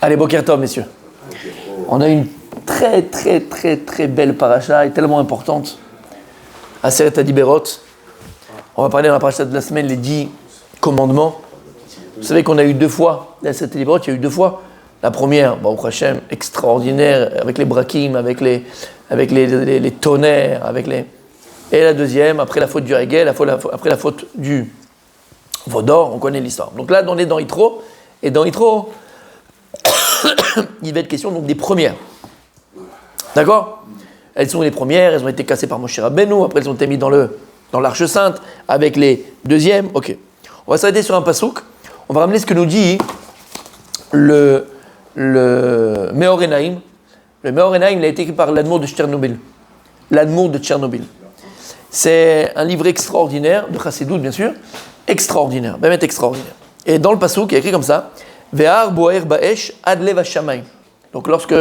Allez, Boker Tov, messieurs. On a une très, très, très, très belle paracha et tellement importante. Aseret Adiberot. On va parler dans la paracha de la semaine, les 10 commandements. Vous savez qu'on a eu 2 fois, l'Aseret Adiberot, il y a eu 2 fois. La première, Baruch Hashem, extraordinaire, avec les brakim, avec les tonnerres, Et la deuxième, après la faute du Hegel, après la faute du Vaudor, on connaît l'histoire. Donc là, on est dans Yitro, et dans Yitro, il va être question donc des premières. D'accord ? Elles sont les premières, elles ont été cassées par Moshe Rabbeinu, après elles ont été mises dans l'Arche Sainte, avec les deuxièmes. Ok. On va s'arrêter sur un pasouk. On va ramener ce que nous dit le Meor Enaim. Le Meor Enaim, il a été écrit par l'Admour de Tchernobyl. L'Admour de Tchernobyl. C'est un livre extraordinaire, de Chassidut bien sûr, extraordinaire, même extraordinaire. Et dans le pasouk, il y a écrit comme ça, Ve'ar boer ba'esh ad lev hashamayim. Donc lorsque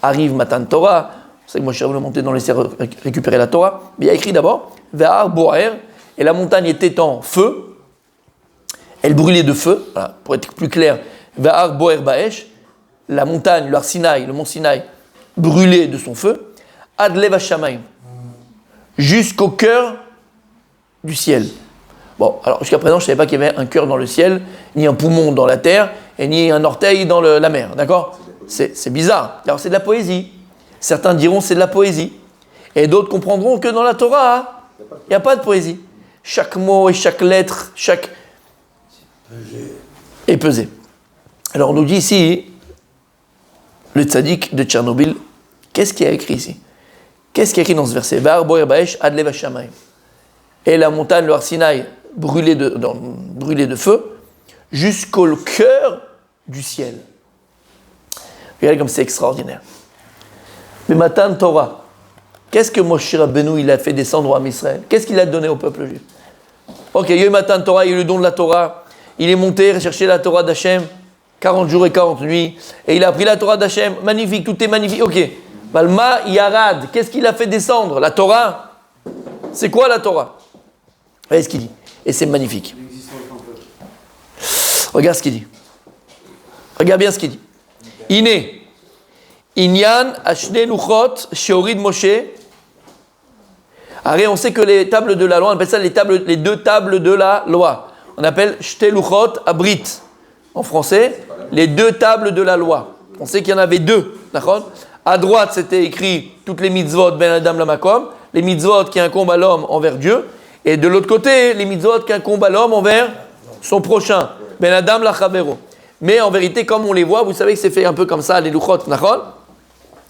arrive Matan Torah, vous savez que moi je suis monté dans les cieux récupérer la Torah, mais il y a écrit d'abord, Ve'ar boer, et la montagne était en feu, elle brûlait de feu, voilà, pour être plus clair, Ve'ar boer ba'esh, la montagne, le mont Sinaï, brûlait de son feu, ad lev hashamayim, jusqu'au cœur du ciel. Bon, alors jusqu'à présent, je ne savais pas qu'il y avait un cœur dans le ciel, ni un poumon dans la terre, et ni un orteil dans la mer, d'accord ? C'est bizarre. Alors c'est de la poésie. Certains diront c'est de la poésie. Et d'autres comprendront que dans la Torah, il n'y a pas de poésie. Chaque mot et chaque lettre, est pesé. Alors on nous dit ici, le tzaddik de Tchernobyl, qu'est-ce qu'il y a écrit ici ? Qu'est-ce qu'il y a écrit dans ce verset ? Ve'ar boer ba'esh ad lev hashamayim. Et la montagne, le Har Sinaï, brûlée de feu, jusqu'au cœur du ciel. Regardez comme c'est extraordinaire. Mais Matan Torah, qu'est-ce que Moshe Rabbeinu il a fait descendre à Israël ? Qu'est-ce qu'il a donné au peuple juif ? Ok, il y a eu Matan Torah, il y a eu le don de la Torah, il est monté chercher la Torah d'Hachem, 40 jours et 40 nuits, et il a pris la Torah d'Hachem, magnifique, tout est magnifique, ok. Balma Yarad, qu'est-ce qu'il a fait descendre ? La Torah ? C'est quoi la Torah ? Regardez ce qu'il dit, et c'est magnifique. Regarde ce qu'il dit. Regarde bien ce qu'il dit. Iné, Inyan Ashne Luchot Sheorid Moshe. Arrête, on sait que les tables de la loi, on appelle ça les 2 tables de la loi. On appelle Shte Luchot Abrit. En français, les 2 tables de la loi. On sait qu'il y en avait 2, d'accord ? À droite, c'était écrit toutes les mitzvot ben Adam lamakom, les mitzvot qui incombent à l'homme envers Dieu, et de l'autre côté, les mitzvot qui incombent à l'homme envers son prochain, ben Adam lachavero. Mais en vérité, comme on les voit, vous savez que c'est fait un peu comme ça, les luchot, d'accord ?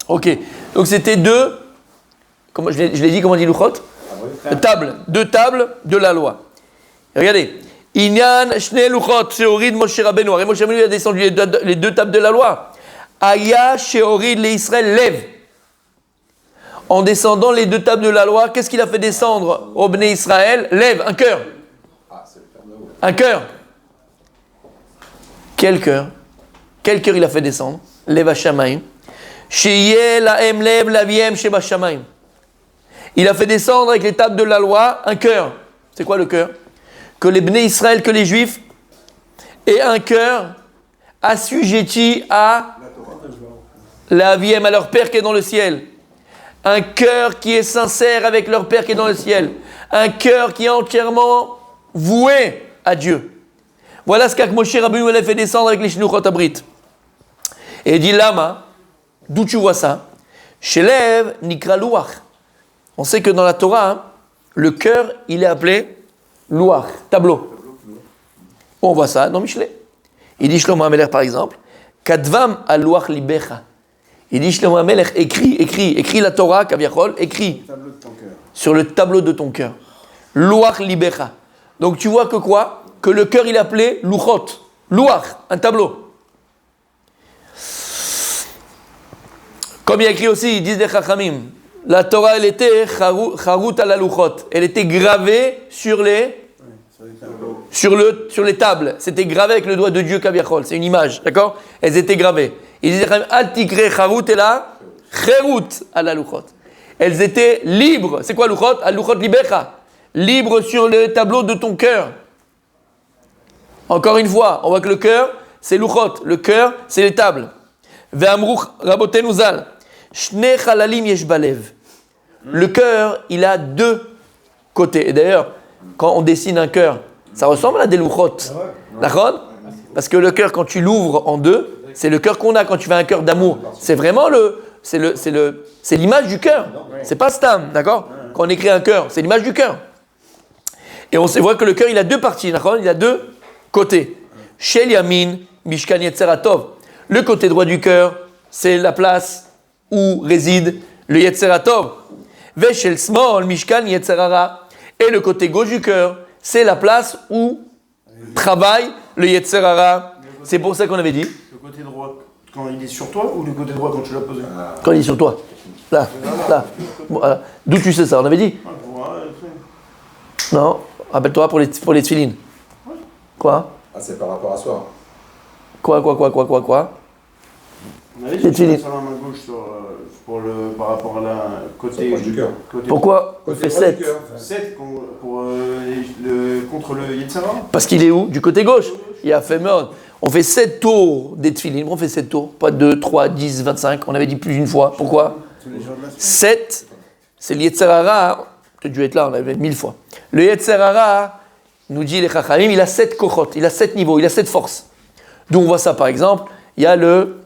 Ok. Donc c'était 2, comment je l'ai dit, comment on dit luchot ? 2 tables de la loi. Et regardez, Inyan shne luchot sheorid Moshe Rabbeinu. Moshe Rabbeinu a descendu les 2 tables de la loi. Aya sheorid le Israël lève. En descendant les 2 tables de la loi, qu'est-ce qu'il a fait descendre au Bnei Israël ? Lève, un cœur. Un cœur. Quel cœur ? Quel cœur il a fait descendre ? Lève hashamayim. Sheyeh lahem lev laviem shebashamayim. Il a fait descendre avec les tables de la loi un cœur. C'est quoi le cœur ? Que les Bnei Israël, que les Juifs aient un cœur assujetti à laviem, à leur Père qui est dans le ciel. Un cœur qui est sincère avec leur Père qui est dans le ciel. Un cœur qui est entièrement voué à Dieu. Voilà ce qu'Moshe Rabbeinu a fait descendre avec les Shnuchot Abrit. Et il dit Lama, d'où tu vois ça ? Shelev Nikra Luach. On sait que dans la Torah, le cœur, il est appelé Luach, tableau. On voit ça dans Michelet. Il dit Shlomo HaMelech par exemple, Kadvam al Luach Libecha. Il dit Shlomo HaMelech, écris la Torah, Kaviachol, écris sur le tableau de ton cœur. Luach Libecha. Donc tu vois que quoi ? Que le cœur il est appelé Luchot. Luach, un tableau. Comme il y a écrit aussi, ils disent des Chachamim, la Torah elle était Charut ala Luchot. Elle était gravée sur les tables. C'était gravé avec le doigt de Dieu Kaviachol. C'est une image, d'accord ? Elles étaient gravées. Ils disaient Al tikre Charut ela Cherut ala Luchot. Elles étaient libres. C'est quoi Luchot ? Al Luchot libecha. Libre sur le tableau de ton cœur. Encore une fois, on voit que le cœur, c'est Luchot. Le cœur, c'est les tables. Ve'amru rabotenu zal. Shne chalalim yesh balev. Le cœur, il a deux côtés. Et d'ailleurs, quand on dessine un cœur, ça ressemble à des louchot. D'accord? Parce que le cœur, quand tu l'ouvres en deux, c'est le cœur qu'on a quand tu fais un cœur d'amour. C'est vraiment c'est l'image du cœur. C'est pas stam, d'accord? Quand on écrit un cœur, c'est l'image du cœur. Et on voit que le cœur, il a deux parties, d'accord? Il a deux côtés. Shel yamin, mishkan yetzeratov. Le côté droit du cœur, c'est la place où réside le yetzeratov. Ve shel smol, mishkan yetzerara. Et le côté gauche du cœur, c'est la place où travaille le yetzerara. C'est pour ça qu'on avait dit. Le côté droit quand il est sur toi ou le côté droit quand tu l'as posé? Quand il est sur toi. Là. Bon, d'où tu sais ça? On avait dit? Non. Rappelle-toi pour les tefilines. Quoi? Ah, c'est par rapport à soi. Quoi? On avait dit sur la main gauche par rapport à la côté du cœur. Pourquoi on fait 7? 7 contre le Yetzara? Parce qu'il est où? Du côté gauche. Il a fait merde. On fait 7 tours des tefilines. On fait 7 tours. Pas 2, 3, 10, 25. On avait dit plus d'une fois. Pourquoi? 7, c'est le Yetzerara. Tu as dû être là, on l'avait 1000 fois. Le Yetzerara, nous dit les Chachamim, il a 7 kochot, il a 7 niveaux, il a 7 forces. D'où on voit ça par exemple, il y a le...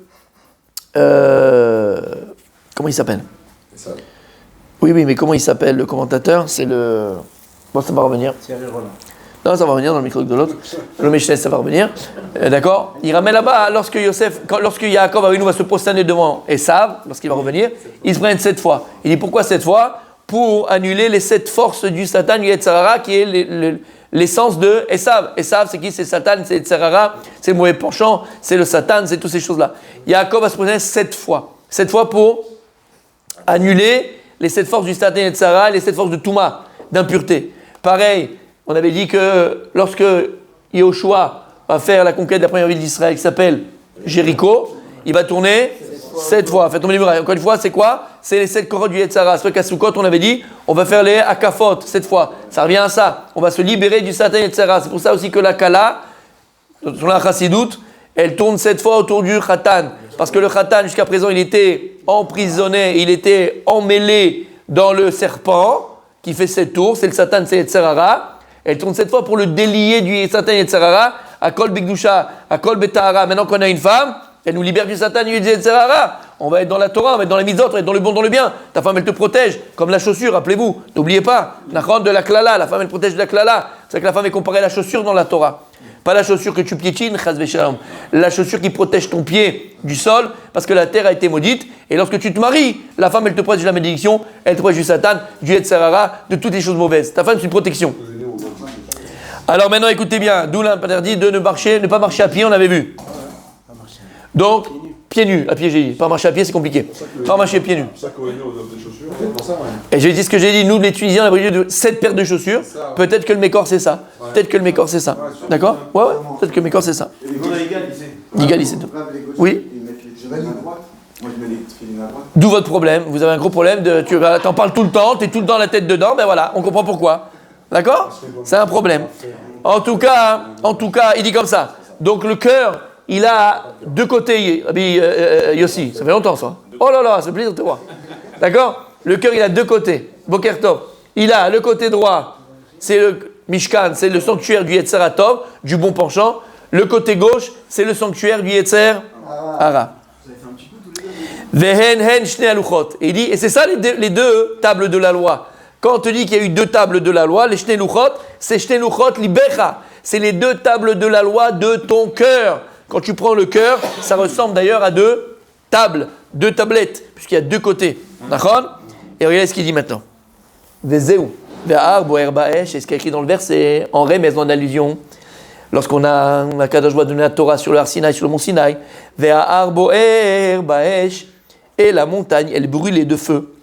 comment il s'appelle? Oui, mais comment il s'appelle le commentateur? C'est le... Bon, ça va revenir. Thierry Rollin. Non, ça va revenir dans le micro de l'autre. Le Meshnes, ça va revenir. D'accord? Il ramène là-bas, lorsque Yaakov Avinu va se prosterner devant Esav, lorsqu'il va revenir, ils se prennent 7 fois. Il dit pourquoi 7 fois? Pour annuler les 7 forces du Satan, du Yetzirara, qui est l'essence de Esav. Esav, c'est qui? C'est Satan, c'est Yetzirara, c'est le mauvais penchant, c'est le Satan, c'est toutes ces choses-là. Yaakov va se prosterner 7 fois. 7 fois pour annuler les 7 forces du Satan et Yetzirara, et les 7 forces de Touma, d'impureté. Pareil, on avait dit que lorsque Yehoshua va faire la conquête de la première ville d'Israël qui s'appelle Jéricho, il va tourner 7 fois. Faites tomber les murailles. Encore une fois, c'est quoi? C'est les 7 korotes du Yetzara. C'est qu'à Sukkot, on avait dit, on va faire les akafot 7 fois. Ça revient à ça. On va se libérer du Satan et Yetzara. C'est pour ça aussi que la Kala, sur la Chassidoute, elle tourne 7 fois autour du Khatan. Parce que le Khatan, jusqu'à présent, il était emprisonné, il était emmêlé dans le serpent qui fait 7 tours. C'est le Satan, c'est Yetzara. Elle tourne 7 fois pour le délier du Satan et Yetzara. À Kol Bigdusha, à Kol Betahara. Maintenant qu'on a une femme, elle nous libère du Satan et du Yetzirara. On va être dans la Torah, on va être dans les mitzvot, on va être dans le bon, dans le bien. Ta femme, elle te protège, comme la chaussure, rappelez-vous. N'oubliez pas, de la klala, la femme, elle protège de la klala. C'est que la femme est comparée à la chaussure dans la Torah. Pas la chaussure que tu piétines, chas v'shalom. La chaussure qui protège ton pied du sol, parce que la terre a été maudite. Et lorsque tu te maries, la femme, elle te protège de la malédiction, elle te protège du Satan, du Yetzirara, de toutes les choses mauvaises. Ta femme, c'est une protection. Alors maintenant, écoutez bien, d'où l'interdit de ne pas marcher à pied, on avait vu. Donc, pieds nus, à pied, j'ai dit. Pas marcher à pied, c'est compliqué. Pas marcher pieds nus. Et j'ai dit ce que j'ai dit, nous les Tunisiens, on a brûlé de 7 paires de chaussures. Peut-être que le Mécor, c'est ça. Peut-être que le Mécor, c'est ça. D'accord? Ouais. Peut-être que le Mécor, c'est ça. Igal, c'est tout. Oui. D'où votre problème. Vous avez un gros problème. Tu en parles tout le temps, tu es tout le temps la tête dedans. Ben voilà, on comprend pourquoi. D'accord? C'est un problème. En tout cas, il dit comme ça. Donc le cœur, il a deux côtés. Yossi, ça fait longtemps ça. Oh là là, c'est plaisir de te voir. D'accord? Le cœur, il a deux côtés. Boker Tov. Il a le côté droit, c'est le Mishkan, c'est le sanctuaire du Yetzer Tov, du bon penchant. Le côté gauche, c'est le sanctuaire du Yetzer Hara. Vehen hen shne aluchot. Et il dit, et c'est ça les deux tables de la loi. Quand on te dit qu'il y a eu deux tables de la loi, les shne luchot, c'est shne luchot libecha. C'est les deux tables de la loi de ton cœur. Quand tu prends le cœur, ça ressemble d'ailleurs à deux tables, deux tablettes, puisqu'il y a deux côtés. D'accord? Et regardez ce qu'il dit maintenant. Vezeu, ve'ar boer ba'esh, et ce qui est écrit dans le verset, en remez, en allusion, lorsqu'on a Kadosh Baruch Hu donné la Torah sur le Har Sinaï, sur le mont Sinaï, ve'ar boer ba'esh, et la montagne, elle brûlait de feu.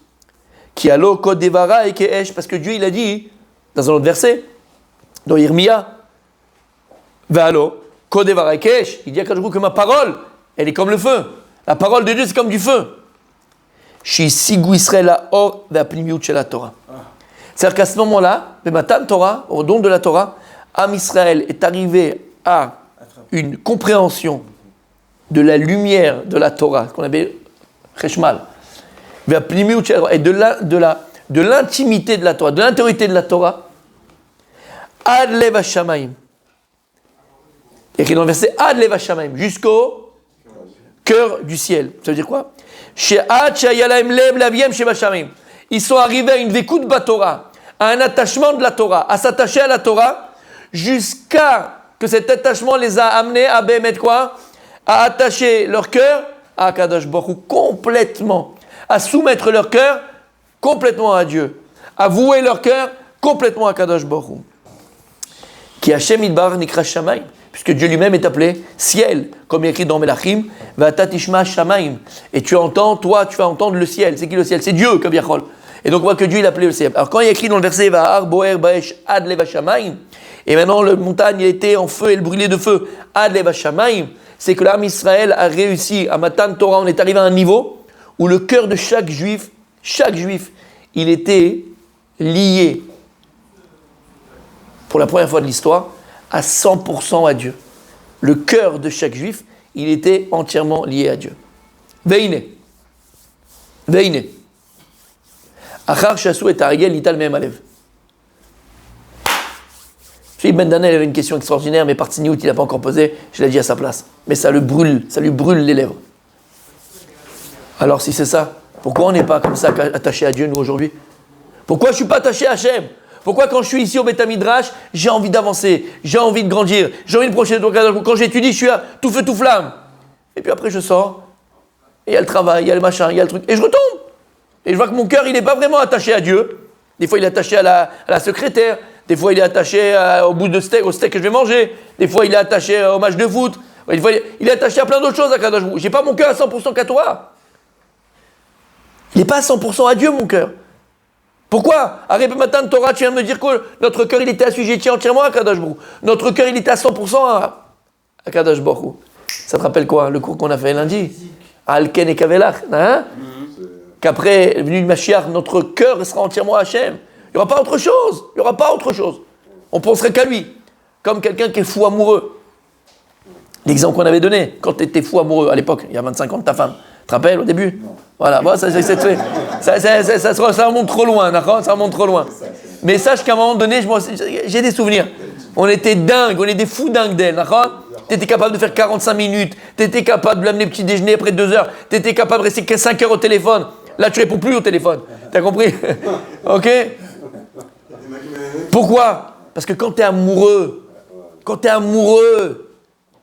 Qui allo kod devara et ke'esh, parce que Dieu, il a dit, dans un autre verset, dans Yirmia, ve'allo kod devara et ke'esh, il dit à Kadosh Baruch Hu que ma parole, elle est comme le feu. La parole de Dieu, c'est comme du feu. C'est-à-dire qu'à ce moment-là, le Matan Torah, au don de la Torah, Am Israël est arrivé à une compréhension de la lumière de la Torah, qu'on appelle Cheshmal, et de l'intimité de la Torah, de l'intériorité de la Torah, Ad Lev HaShamayim. Écrit dans le verset Ad Lev HaShamayim, jusqu'au cœur du ciel. Ça veut dire quoi? Ils sont arrivés à une vécoute Batorah, à un attachement de la Torah, à s'attacher à la Torah, jusqu'à que cet attachement les a amenés à mettre quoi? À attacher leur cœur à Kadosh Baruch Hu complètement, à soumettre leur cœur complètement à Dieu, à vouer leur cœur complètement à Kadosh Baruch Hu. Qui Hashem Idbar Nikra Shamayim, puisque Dieu lui-même est appelé ciel, comme il est écrit dans Melachim, Va'ata Tishma Shamayim. Et tu entends, toi, tu vas entendre le ciel. C'est qui le ciel? C'est Dieu, comme Yachol. Et donc on voit que Dieu il appelé le ciel. Alors quand il est écrit dans le verset Va'ar Boer Baesh Ad Lev HaShamayim, et maintenant la montagne était en feu et elle brûlait de feu, Ad Lev HaShamayim, c'est que l'armée Israël a réussi à Matan Torah. On est arrivé à un niveau où le cœur de chaque juif, il était lié, pour la première fois de l'histoire, à 100% à Dieu. Le cœur de chaque juif, il était entièrement lié à Dieu. Veine. Achar Shasu et Ariel Ital Mehem Alev. Philippe Ben Danel avait une question extraordinaire, mais par Tzniut, il n'a pas encore posé, je l'ai dit à sa place. Mais ça lui brûle les lèvres. Alors si c'est ça, pourquoi on n'est pas comme ça attaché à Dieu, nous, aujourd'hui? Pourquoi je ne suis pas attaché à Hachem? Pourquoi quand je suis ici au Beth Midrash, j'ai envie d'avancer, j'ai envie de grandir, j'ai envie de projeter ton cadre. Quand j'étudie, je suis à tout feu, tout flamme. Et puis après, je sors, et il y a le travail, il y a le machin, il y a le truc, et je retombe. Et je vois que mon cœur, il n'est pas vraiment attaché à Dieu. Des fois, il est attaché à la secrétaire. Des fois, il est attaché au bout de steak, au steak que je vais manger. Des fois, il est attaché au match de foot. Des fois, il est attaché à plein d'autres choses à Kadosh Baruch Hu. J'ai pas mon cœur à 100% qu'à toi. Il n'est pas à 100% à Dieu, mon cœur. Pourquoi? Arrête matin de Torah, tu viens de me dire que notre cœur, il était assujetti entièrement à Kadosh Baruch Hu. Notre cœur, il était à 100% à Kadosh Baruch Hu. Ça te rappelle quoi? Le cours qu'on a fait lundi? Alken et Kavelach. Hein? Qu'après, venu le Mashiach, notre cœur sera entièrement à Hachem. Il n'y aura pas autre chose. On penserait qu'à lui. Comme quelqu'un qui est fou amoureux. L'exemple qu'on avait donné, quand tu étais fou amoureux à l'époque, il y a 25 ans de ta femme. Tu te rappelles au début? Voilà, bon, ça remonte trop loin, d'accord? Ça remonte trop loin. Mais sache qu'à un moment donné, j'ai des souvenirs. On était dingues, on est des fous dingues d'elle, d'accord? Tu étais capable de faire 45 minutes, tu étais capable de l'amener petit déjeuner après 2 heures, tu étais capable de rester 5 heures au téléphone. Là, tu réponds plus au téléphone. T'as compris? Ok? Pourquoi? Parce que quand tu es amoureux,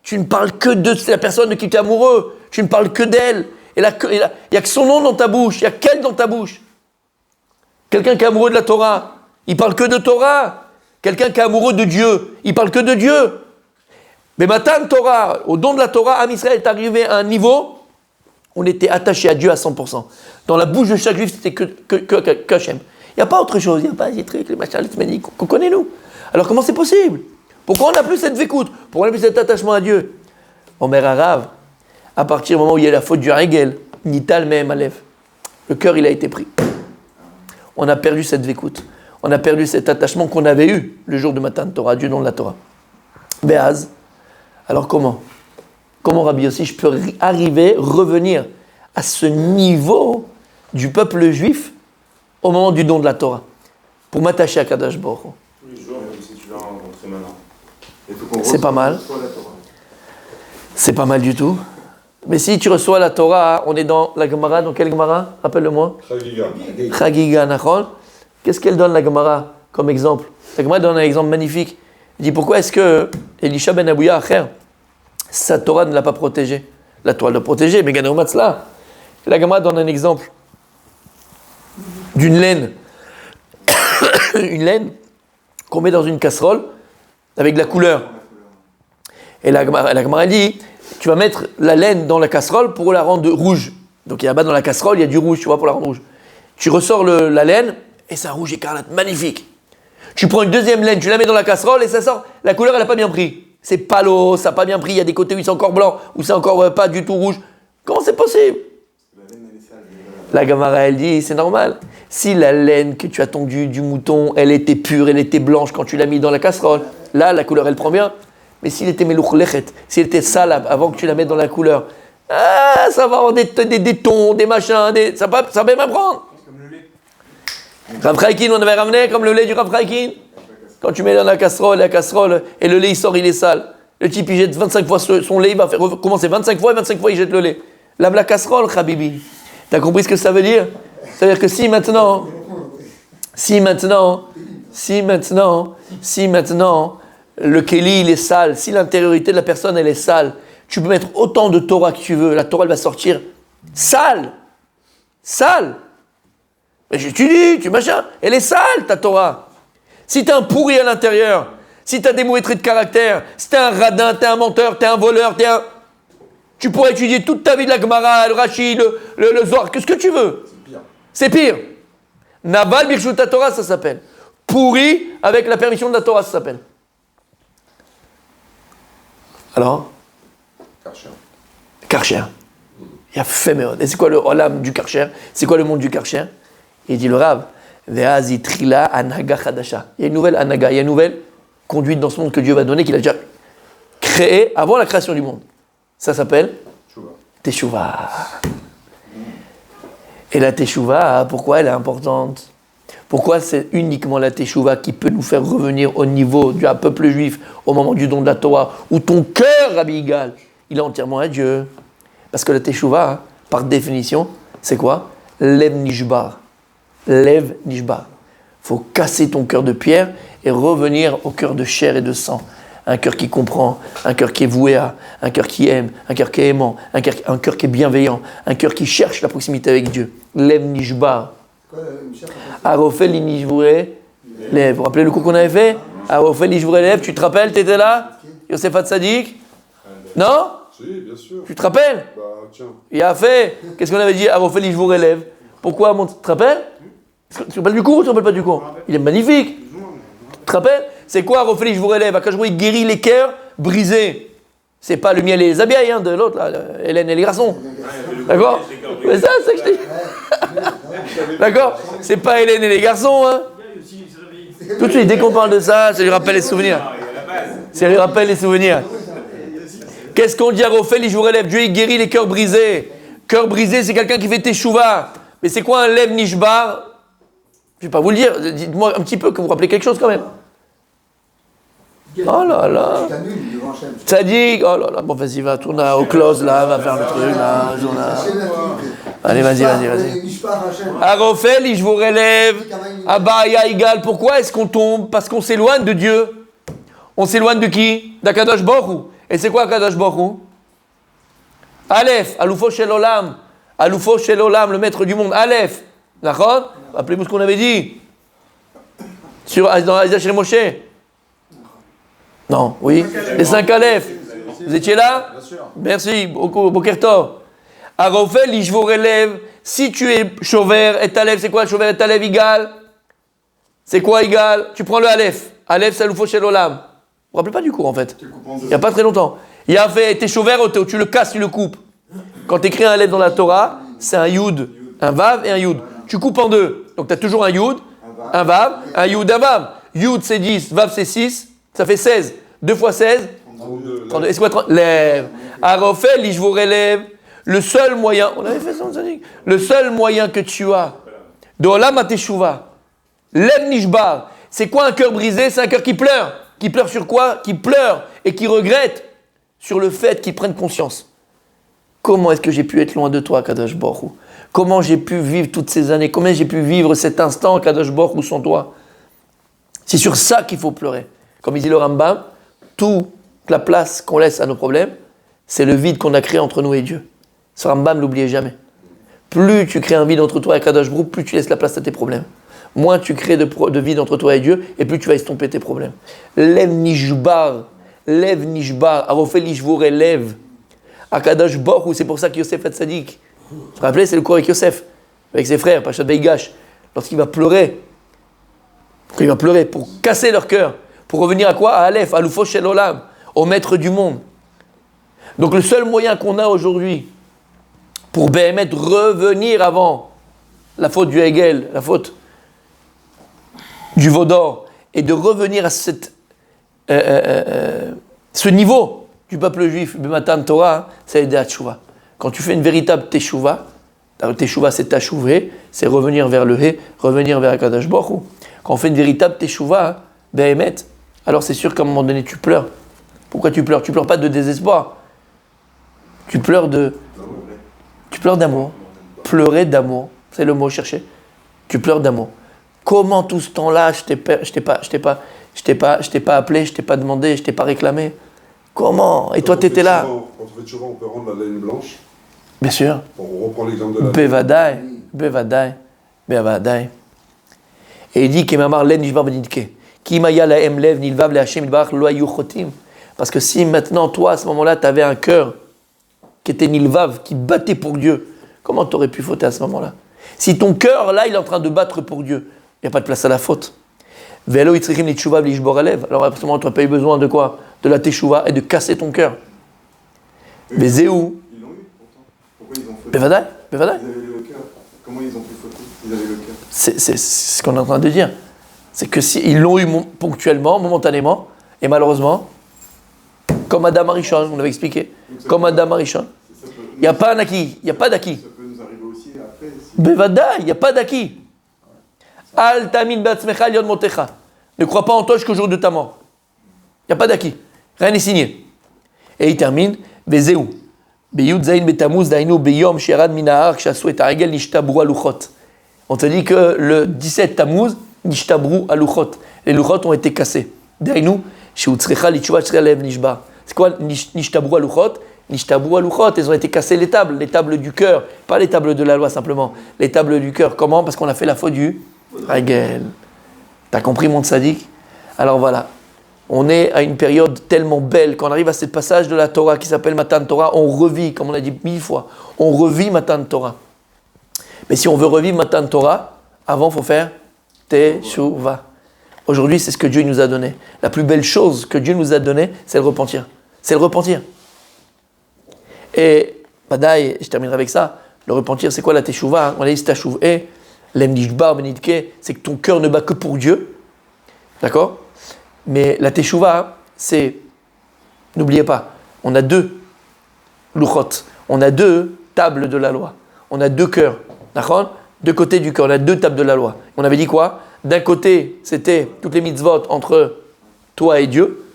tu ne parles que de la personne de qui tu es amoureux. Tu ne parles que d'elle. Il n'y a que son nom dans ta bouche. Il n'y a qu'elle dans ta bouche. Quelqu'un qui est amoureux de la Torah, il parle que de Torah. Quelqu'un qui est amoureux de Dieu, il parle que de Dieu. Mais Matan Torah, au don de la Torah, Am Israël est arrivé à un niveau où on était attaché à Dieu à 100%. Dans la bouche de chaque juif, c'était que Hachem. Il n'y a pas autre chose. Il n'y a pas des trucs, les machins, les tméniques qu'on connaît, nous. Alors comment c'est possible? Pourquoi on n'a plus cette vécoute? Pourquoi on n'a plus cet attachement à Dieu? Omer Arav, à partir du moment où il y a la faute du Hegel, Nital Mehem Alev, le cœur, il a été pris. On a perdu cette vécoute. On a perdu cet attachement qu'on avait eu le jour de Matan Torah, Dieu, nom de la Torah. Béaz, alors comment Rabbi Yossi, je peux revenir à ce niveau du peuple juif au moment du don de la Torah, pour m'attacher à Kadosh Baruch Hu. Tous les jours, même si tu l'as rencontré maintenant. C'est pas mal. C'est pas mal du tout. Mais si tu reçois la Torah, on est dans la Gemara, dans quelle Gemara? Rappelle-le-moi. Chagiga Nachol. Qu'est-ce qu'elle donne la Gemara comme exemple? La Gemara donne un exemple magnifique. Elle dit pourquoi est-ce que Elisha ben Abouya Acher, sa Torah ne l'a pas protégé? La Torah l'a protégé, mais Gané Matzla. La Gemara donne un exemple d'une laine. Une laine qu'on met dans une casserole avec de la couleur. Et la Gemara dit, tu vas mettre la laine dans la casserole pour la rendre rouge. Donc il y a là-bas dans la casserole, il y a du rouge, tu vois, pour la rendre rouge. Tu ressors la laine et c'est un rouge écarlate, magnifique. Tu prends une deuxième laine, tu la mets dans la casserole et ça sort, la couleur elle n'a pas bien pris. C'est palo, ça n'a pas bien pris, il y a des côtés où c'est encore blanc, où c'est encore pas du tout rouge. Comment c'est possible? La Gemara elle dit, c'est normal. Si la laine que tu as tondue du mouton, elle était pure, elle était blanche quand tu l'as mis dans la casserole, là la couleur elle prend bien. Mais s'il était melouchlechet, s'il était sale avant que tu la mettes dans la couleur, ça va avoir des tons, des machins, ça va même prendre. Comme le lait. Rav Chaikin, on avait ramené comme le lait du Rav Chaikin. Quand tu mets dans la casserole, et le lait il sort, il est sale. Le type il jette 25 fois son lait, il va commencer 25 fois et 25 fois il jette le lait. Lave la casserole, Khabibi. T'as compris ce que ça veut dire? Ça veut dire que si maintenant, le Kéli il est sale, si l'intériorité de la personne elle est sale, tu peux mettre autant de Torah que tu veux, la Torah elle va sortir sale. Mais tu dis, tu machin, elle est sale ta Torah. Si t'es un pourri à l'intérieur, si t'as des mauvais traits de caractère, si t'es un radin, t'es un menteur, t'es un voleur, tu pourrais étudier toute ta vie de la Gemara, le Rashi, le Zohar, qu'est-ce que tu veux? C'est pire. Naval Birshut Torah, ça s'appelle. Pourri avec la permission de la Torah, ça s'appelle. Alors? Karcher. Il y a fait méod. Et c'est quoi le olam du Karcher? C'est quoi le monde du Karcher? Il dit le Rav, Ve'azi trila anaga chadasha. Il y a une nouvelle anaga, il y a une nouvelle conduite dans ce monde que Dieu va donner, qu'il a déjà créé avant la création du monde. Ça s'appelle Teshuvah. Et la Teshuvah, pourquoi elle est importante? Pourquoi c'est uniquement la Teshuvah qui peut nous faire revenir au niveau du peuple juif au moment du don de la Torah, où ton cœur, Rabbi Yigal, il est entièrement à Dieu? Parce que la Teshuvah, par définition, c'est quoi? Lev Nishbar. Lev Nishbar. Il faut casser ton cœur de pierre et revenir au cœur de chair et de sang. Un cœur qui comprend, un cœur qui est voué à, un cœur qui aime, un cœur qui est aimant, un cœur qui est bienveillant, un cœur qui cherche la proximité avec Dieu. Lev Nishbar. Arofel Nishvure Lev. Vous vous rappelez le coup qu'on avait fait? Arofel Nishvure Lev, tu te rappelles, tu étais là? Yosef Hatzadik? Non? Si, bien sûr. Tu te rappelles? Bah, tiens. Il a fait. Qu'est-ce qu'on avait dit? Arofel Nishvure Lev. Pourquoi? Tu te rappelles? Tu te rappelles du cours ou tu te rappelles pas du cours? Il est magnifique. Tu te rappelles? C'est quoi Arofel Nishvure Lev? Akashbo, il guérit les cœurs brisés. C'est pas le miel et les abeilles de l'autre, là, Hélène et les garçons. D'accord? Mais ça, c'est que je t'ai dit. D'accord? C'est pas Hélène et les garçons, hein? Tout de suite, dès qu'on parle de ça, ça lui rappelle les souvenirs. Ça lui rappelle les souvenirs. Qu'est-ce qu'on dit à Arofel Nishvure Lev? Dieu, il guérit les cœurs brisés. Cœur brisé, c'est quelqu'un qui fait teshuva. Mais c'est quoi un Lev Nishbar? Je vais pas vous le dire. Dites-moi un petit peu que vous vous rappelez quelque chose quand même. Oh là là. Tzadik, oh là là. Bon, vas-y, va, tourne au close là, va faire le truc là. Allez, vas-y. Arofel, je vous relève. Abaya Igal. Pourquoi est-ce qu'on tombe? Parce qu'on s'éloigne de Dieu. On s'éloigne de qui? D'Akadosh Baruch Hu. Et c'est quoi Akadosh Baruch Hu? Aleph, Aloufo Shel Olam. Aloufo Shel Olam, le maître du monde. Aleph. D'accord? Rappelez-vous ce qu'on avait dit. Dans Isaiah Shel Moshe. Non, oui. Les 5 Aleph. Vous étiez là? Bien sûr. Merci, beaucoup, Bokertov. Arofel, je vous relève. Si tu es Chover et Aleph, c'est quoi Chover et Aleph égal? C'est quoi égal? Tu prends le Aleph. Aleph, c'est Aloufo Shel Olam. Vous vous rappelez pas du cours en fait? Il n'y a pas très longtemps. Il y a fait, t'es Chover, tu le casses, tu le coupes. Quand tu écris un Aleph dans la Torah, c'est un Yud, un Vav et un Yud. Tu coupes en deux. Donc tu as toujours un Yud, un Vav, un Yud, un Vav. Yud c'est 10, Vav c'est 6, ça fait 16. 2 fois 16, 32. Est-ce que 30? Lève. Arofel, je vous relève. Le seul moyen, on avait fait ça, on dit. Le seul moyen que tu as de Olam HaTeshuvah, Lev Nishbar, c'est quoi un cœur brisé? C'est un cœur qui pleure. Qui pleure sur quoi? Qui pleure et qui regrette sur le fait qu'il prenne conscience. Comment est-ce que j'ai pu être loin de toi, Kadosh Baruch Hu? Comment j'ai pu vivre toutes ces années? Comment j'ai pu vivre cet instant, Kadosh Baruch Hu, sans toi? C'est sur ça qu'il faut pleurer. Comme il dit le Rambam, toute la place qu'on laisse à nos problèmes, c'est le vide qu'on a créé entre nous et Dieu. Ce Rambam, n'oubliez jamais. Plus tu crées un vide entre toi et Kadosh Baruch Hu, plus tu laisses la place à tes problèmes. Moins tu crées de vide entre toi et Dieu, et plus tu vas estomper tes problèmes. Lev Nishbar, Arofel Ishvur Lev. Akadosh Baruch Hu, c'est pour ça que Yosef Hatzadik, vous vous rappelez, c'est le cours avec Yosef, avec ses frères, Pachat Beigash, lorsqu'il va pleurer, pour casser leur cœur, pour revenir à quoi? À Aleph, à Aloufo Shel Olam, au maître du monde. Donc le seul moyen qu'on a aujourd'hui pour Béhémet revenir avant la faute du Hegel, la faute du Vaudor, et de revenir à Ce niveau du peuple juif, Matan Torah, c'est la Teshuvah. Quand tu fais une véritable Teshuvah, Teshuvah c'est tachouver, c'est revenir vers le He, revenir vers Akadosh Baruch Hu. Quand on fait une véritable Teshuvah, Behemet, alors c'est sûr qu'à un moment donné tu pleures. Pourquoi tu pleures? Tu pleures pas de désespoir. Tu pleures d'amour. Pleurer d'amour, c'est le mot cherché. Tu pleures d'amour. Comment tout ce temps-là, je t'ai pas appelé, je t'ai pas demandé, je t'ai pas réclamé. Comment? Et toi, tu étais là. Quand on fait Teshuvah, on peut rendre la laine blanche. Bien sûr. On reprend l'exemple de la Bevadaï. Et il dit parce que si maintenant, toi, à ce moment-là, tu avais un cœur qui était nilvav, qui battait pour Dieu, comment tu aurais pu fauter à ce moment-là? Si ton cœur, là, il est en train de battre pour Dieu, il n'y a pas de place à la faute. Alors à ce moment, tu n'as pas eu besoin de quoi? De la teshuva et de casser ton cœur. Mais c'est où? Ils l'ont eu pourtant. Pourquoi ils ont fauté? Bevadaï. Ils avaient le cœur. Comment ils ont pu fauter? Ils avaient le cœur. C'est ce qu'on est en train de dire. C'est que si ils l'ont eu ponctuellement, momentanément, et malheureusement, comme Adam Arishon, on avait expliqué, comme Adam Arishon, il n'y a pas un acquis, il n'y a pas d'acquis. Ça peut nous arriver aussi après. Bevadaï, il n'y a pas d'acquis. Al tamin batzmecha lion motecha. Ne crois pas en toi jusqu'au jour de ta mort. Il n'y a pas d'acquis. Rien n'est signé. Et il termine, Vezeu. Beyud zayin betamuz dainu beyom sherad minahar kshasu et arigel nishtabru aluchot. On te dit que le 17 Tammuz, nishtabru aluchot. Les luchot ont été cassés. Dainu, sheutzrecha lichuva lev nishba. C'est quoi nishtabru aluchot? Nishtabru aluchot, elles ont été cassées les tables du cœur. Pas les tables de la loi simplement. Les tables du cœur. Comment? Parce qu'on a fait la faute du Ragel. T'as compris mon tzaddik? Alors voilà. On est à une période tellement belle, quand on arrive à ce passage de la Torah qui s'appelle Matan Torah, on revit, comme on a dit 1000 fois, on revit Matan Torah. Mais si on veut revivre Matan Torah, avant il faut faire Teshuvah. Aujourd'hui, c'est ce que Dieu nous a donné. La plus belle chose que Dieu nous a donnée, c'est le repentir. C'est le repentir. Et, Badaï, je terminerai avec ça, le repentir, c'est quoi la Teshuvah? On a dit Tashuv et l'Emnishbar Benidke, c'est que ton cœur ne bat que pour Dieu. D'accord? Mais la Teshuvah, c'est, n'oubliez pas, on a deux luchot, on a deux tables de la loi, on a deux cœurs, d'accord? Deux côtés du cœur, on a deux tables de la loi. On avait dit quoi? D'un côté, c'était toutes les mitzvot entre toi et Dieu.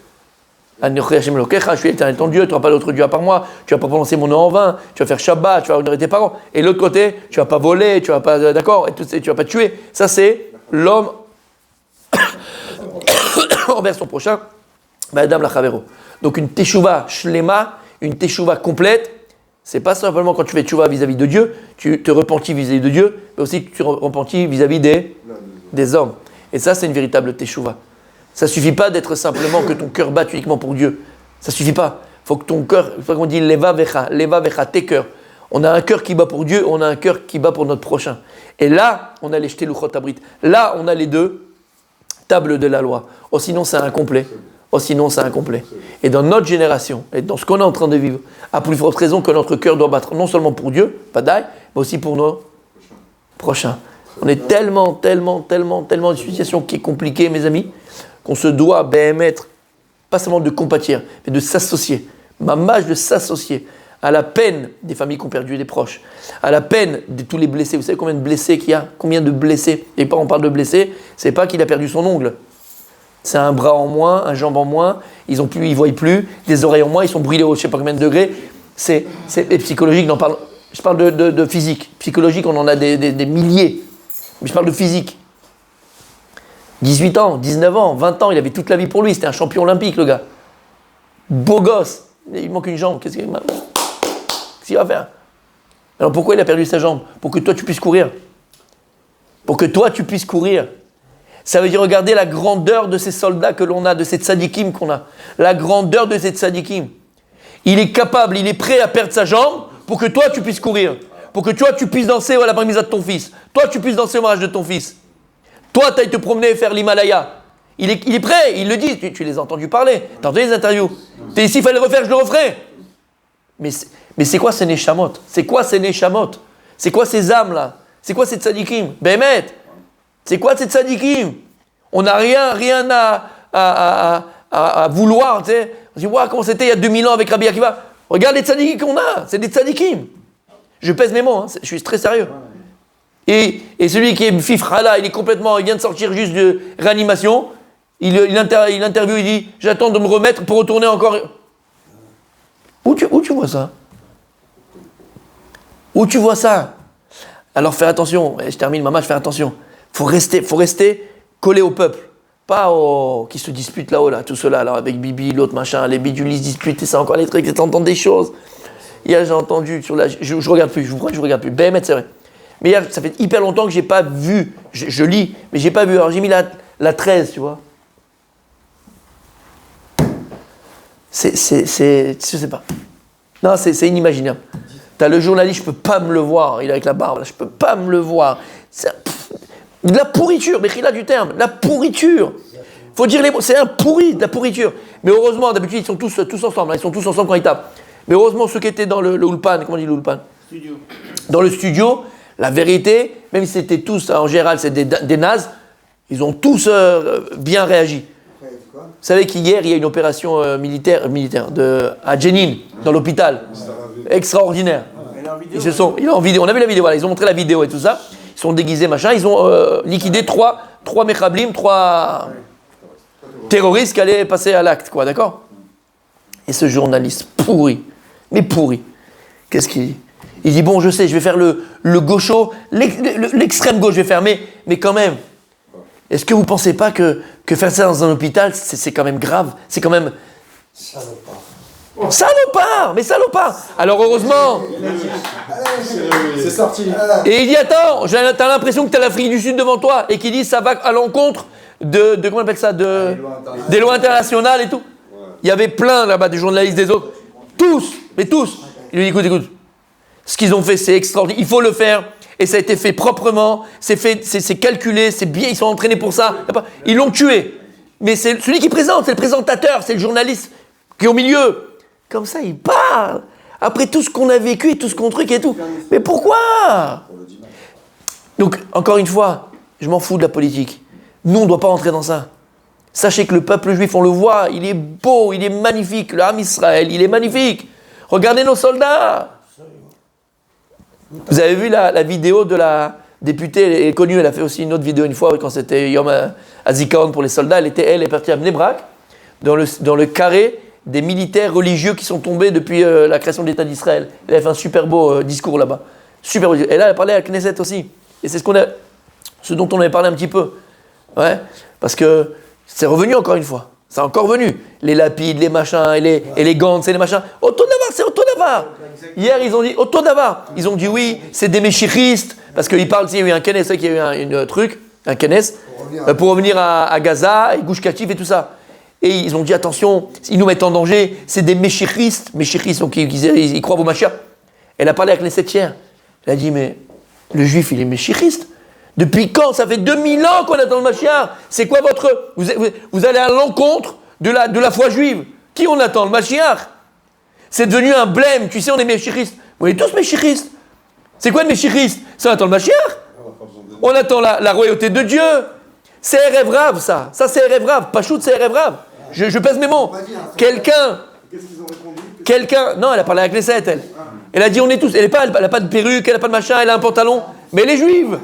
Je suis l'éternel ton Dieu, tu n'auras pas d'autre Dieu à part moi, tu ne vas pas prononcer mon nom en vain, tu vas faire Shabbat, tu vas honorer tes parents. Et l'autre côté, tu ne vas pas voler, tu ne vas pas, d'accord, et tu ne vas pas tuer. Ça, c'est l'homme envers son prochain, Madame la Chavero. Donc une teshuva shlema, une teshuva complète, c'est pas simplement quand tu fais teshuva vis-à-vis de Dieu, tu te repentis vis-à-vis de Dieu, mais aussi tu te repentis vis-à-vis des hommes. Et ça, c'est une véritable teshuva. Ça suffit pas d'être simplement que ton cœur batte uniquement pour Dieu. Ça suffit pas. Il faut que ton cœur, il faut qu'on dit leva vecha, tes cœurs. On a un cœur qui bat pour Dieu, on a un cœur qui bat pour notre prochain. Et là, on a les jetés luchot abrit. Là, on a les deux tables de la loi. Oh, sinon, c'est incomplet. Et dans notre génération, et dans ce qu'on est en train de vivre, à plus forte raison que notre cœur doit battre non seulement pour Dieu, pas d'ail, mais aussi pour nos prochains. On est tellement une situation qui est compliquée, mes amis, qu'on se doit mettre, pas seulement de compatir, mais de s'associer. Mamage de s'associer à la peine des familles qui ont perdu des proches, à la peine de tous les blessés. Vous savez combien de blessés qu'il y a? Combien de blessés? Et pas on parle de blessés, c'est pas qu'il a perdu son ongle. C'est un bras en moins, un jambe en moins, ils voient plus, des oreilles en moins, ils sont brûlés au je sais pas combien de degrés. C'est psychologique, je parle de physique. Psychologique, on en a des milliers. Mais je parle de physique. 18 ans, 19 ans, 20 ans, il avait toute la vie pour lui, c'était un champion olympique le gars. Beau gosse, il manque une jambe, qu'est-ce qu'il va faire? Alors pourquoi il a perdu sa jambe? Pour que toi tu puisses courir. Pour que toi tu puisses courir. Ça veut dire regarder la grandeur de ces soldats que l'on a, de ces tzadikim qu'on a. La grandeur de ces tzadikim. Il est capable, il est prêt à perdre sa jambe pour que toi tu puisses courir. Pour que toi tu puisses danser à la bar mitzvah de ton fils. Toi tu puisses danser au mariage de ton fils. Toi tu ailles te promener et faire l'Himalaya. Il est prêt, il le dit. Tu les as entendus parler. Tu as entendu les interviews. T'es ici, il fallait le refaire, je le referai. Mais c'est quoi ces neshamot? C'est quoi ces neshamot? C'est quoi ces âmes-là? C'est quoi ces tzadikim? Bémet. C'est quoi ces tzadikim? On n'a rien à vouloir, tu sais. On dit, waouh, comment c'était il y a 2000 ans avec Rabbi Akiva. Regarde les tzadikim qu'on a, c'est des tzadikim. Je pèse mes mots, hein, je suis très sérieux. Et celui qui est fifra là, il vient de sortir juste de réanimation, il interviewe, il dit, j'attends de me remettre pour retourner encore. Où tu vois ça? Où tu vois ça? Alors fais attention, et je termine maman, fais attention. Faut rester collé au peuple. Pas aux qui se disputent là-haut, là, tout cela, là, avec Bibi, l'autre machin, les bidulis se disputent, et ça encore les trucs, et t'entends des choses. Hier, j'ai entendu sur la. Je regarde plus, je vous crois que je regarde plus. BMF, c'est vrai. Mais hier, ça fait hyper longtemps que j'ai pas vu. Je lis, mais j'ai pas vu. Alors j'ai mis la 13, tu vois. Je sais pas. Non, c'est inimaginable. T'as le journaliste, je peux pas me le voir. Il est avec la barbe, là, je peux pas me le voir. De la pourriture, mais qu'il a du terme. La pourriture. Faut dire les mots. C'est un pourri, de la pourriture. Mais heureusement, d'habitude, ils sont tous ensemble. Là, ils sont tous ensemble quand ils tapent. Mais heureusement, ceux qui étaient dans le Ulpan, comment on dit le Ulpan? Studio. Dans le studio, la vérité, même si c'était tous, en général, c'est des nazes, ils ont tous bien réagi. Vous savez qu'hier, il y a une opération militaire à Jenin, dans l'hôpital. Extraordinaire. Il est en vidéo. On a vu la vidéo, voilà, ils ont montré la vidéo et tout ça. Ils sont déguisés, machin. Ils ont liquidé trois mechablim, 3 terroristes qui allaient passer à l'acte, quoi, d'accord? Et ce journaliste pourri, mais pourri, qu'est-ce qu'il dit? Il dit, bon, je sais, je vais faire le gaucho, l'extrême gauche, je vais faire, mais quand même, est-ce que vous ne pensez pas que faire ça dans un hôpital, c'est quand même grave? C'est quand même... Salopard! Mais salopard! Alors heureusement... C'est sorti. Et il dit, attends, t'as l'impression que t'as l'Afrique du Sud devant toi, et qu'il dit, ça va à l'encontre de comment on appelle ça, des lois internationales et tout. Il y avait plein là-bas de journalistes des autres. Tous, mais tous. Il lui dit, écoute. Ce qu'ils ont fait, c'est extraordinaire. Il faut le faire. Et ça a été fait proprement. C'est calculé. C'est bien. Ils sont entraînés pour ça. Ils l'ont tué. Mais c'est celui qui présente. C'est le présentateur. C'est le journaliste qui est au milieu. Comme ça, il parle. Après tout ce qu'on a vécu et tout ce qu'on truc et tout. Mais pourquoi? Donc, encore une fois, je m'en fous de la politique. Nous, on ne doit pas rentrer dans ça. Sachez que le peuple juif, on le voit, il est beau, il est magnifique. Le Ham Israël, il est magnifique. Regardez nos soldats. Vous avez vu la vidéo de la députée, elle est connue, elle a fait aussi une autre vidéo une fois quand c'était Yom HaZikaron pour les soldats. Elle est partie à Bnei Brak, dans le carré des militaires religieux qui sont tombés depuis la création de l'État d'Israël. Elle a fait un super beau discours là-bas. Super beau. Et là, elle a parlé à la Knesset aussi. Et c'est ce dont on avait parlé un petit peu. Ouais, parce que c'est revenu encore une fois. C'est encore venu. Les lapides, les machins, et les gants, c'est les machins. Auto Davar, c'est Auto Davar. Hier, ils ont dit Auto Davar. Ils ont dit oui, c'est des méchichistes. Parce qu'ils parlent, il y a eu un kenes, il y a eu un kenes, pour revenir à Gaza, et Gush Katif et tout ça. Et ils ont dit attention, ils nous mettent en danger, c'est des méchichistes. Méchichistes, donc ils croient au Mashiach. Elle a parlé avec les 7 hier. Elle a dit mais le juif, il est méchichiste. Depuis quand? Ça fait 2000 ans qu'on attend le Mashiach. C'est quoi votre... Vous allez à l'encontre de la foi juive. Qui on attend? Le Mashiach. C'est devenu un blême. Tu sais, on est méchichistes. On est tous méchichistes. C'est quoi le méchichiste? Ça, on attend le Mashiach. On attend la royauté de Dieu. C'est Erev Rav, ça. Ça, c'est Erev Rav. Pachout, c'est Erev Rav. Je pèse mes mots. Quelqu'un... Non, elle a parlé avec les 7, elle. Elle a dit, on est tous... Elle n'a pas de perruque, elle n'a pas de machin, elle a un pantalon. Mais elle est juive.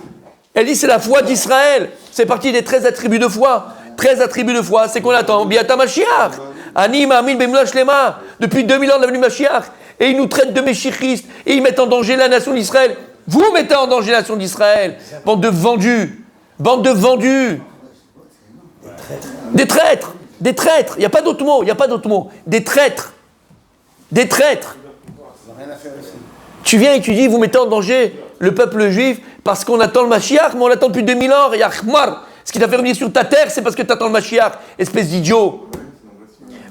Elle dit c'est la foi d'Israël. C'est parti des 13 attributs de foi. 13 attributs de foi, c'est qu'on attend. Biata Mashiach. Anim, Amin, Bemula Shlema. Depuis 2000 ans, on a venu Mashiach. Et ils nous traitent de méchichistes. Et ils mettent en danger la nation d'Israël. Vous mettez en danger la nation d'Israël. Bande de vendus. Bande de vendus. Des traîtres. Des traîtres. Il n'y a pas d'autre mot. Il n'y a pas d'autre mot. Des traîtres. Des traîtres. Tu viens et tu dis, vous mettez en danger le peuple juif parce qu'on attend le Mashiach, mais on l'attend depuis 2000 ans. Et Achmar, ce qui t'a fait revenir sur ta terre, c'est parce que tu attends le Mashiach, espèce d'idiot.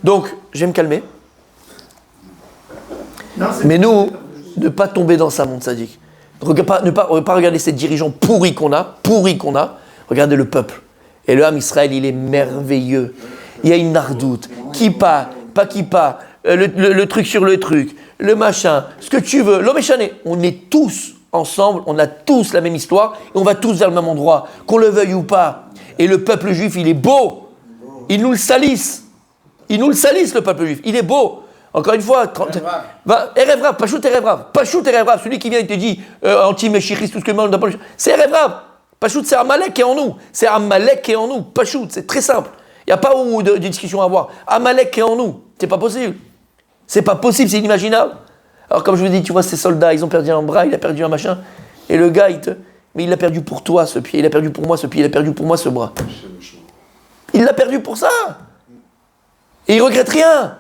Donc, je vais me calmer. Mais nous, ne pas tomber dans ça, mon tzaddik. Ne pas regarder ces dirigeants pourris qu'on a. Regardez le peuple. Et le Ham Israël, il est merveilleux. Il y a une nardoute. Kippa, pas kippa, le truc sur le truc, le machin, ce que tu veux, l'homme échané. On est tous ensemble, on a tous la même histoire, et on va tous vers le même endroit, qu'on le veuille ou pas. Et le peuple juif, il est beau. Ils nous le salissent. Ils nous le salissent, le peuple juif. Il est beau. Encore une fois, Erev Rav, Pachout Erev Rav. Pachout Erev Rav, celui qui vient et te dit anti-Meshiris, tout ce que le monde n'a pas. C'est Erev Rav. Pachout, c'est Amalek qui est en nous. C'est Amalek qui est en nous. Pachout, c'est très simple. Il n'y a pas de discussion à avoir. Amalek qui est en nous. C'est pas possible. C'est pas possible, c'est inimaginable. Alors, comme je vous dis, tu vois, ces soldats, ils ont perdu un bras, il a perdu un machin. Et le gars, mais il l'a perdu pour toi, ce pied. Il a perdu pour moi, ce pied. Il a perdu pour moi, ce bras. Il l'a perdu pour ça. Et il regrette rien.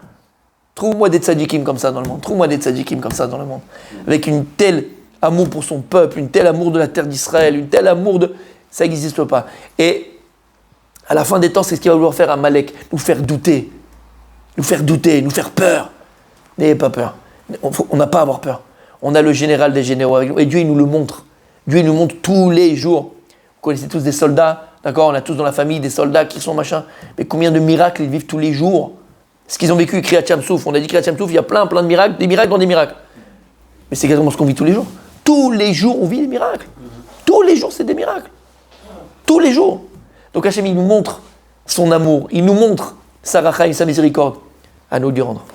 Trouve-moi des tzadikim comme ça dans le monde. Trouve-moi des tzadikim comme ça dans le monde. Avec une telle amour pour son peuple, une telle amour de la terre d'Israël, une telle amour de... Ça n'existe pas. Et à la fin des temps, c'est ce qu'il va vouloir faire à Malek. Nous faire douter. Nous faire peur. N'ayez pas peur. On n'a pas à avoir peur. On a le général des généraux avec nous. Et Dieu, il nous le montre. Dieu, il nous montre tous les jours. Vous connaissez tous des soldats, d'accord? On a tous dans la famille des soldats qui sont machin. Mais combien de miracles ils vivent tous les jours? Ce qu'ils ont vécu, Kriyat Sham-Souf. On a dit Kriyat Sham-Souf, il y a plein de miracles, des miracles dans des miracles. Mais c'est exactement ce qu'on vit tous les jours. Tous les jours, on vit des miracles. Tous les jours, c'est des miracles. Tous les jours. Donc Hachem, il nous montre son amour. Il nous montre sa racha et sa miséricorde. À nous de lui rendre.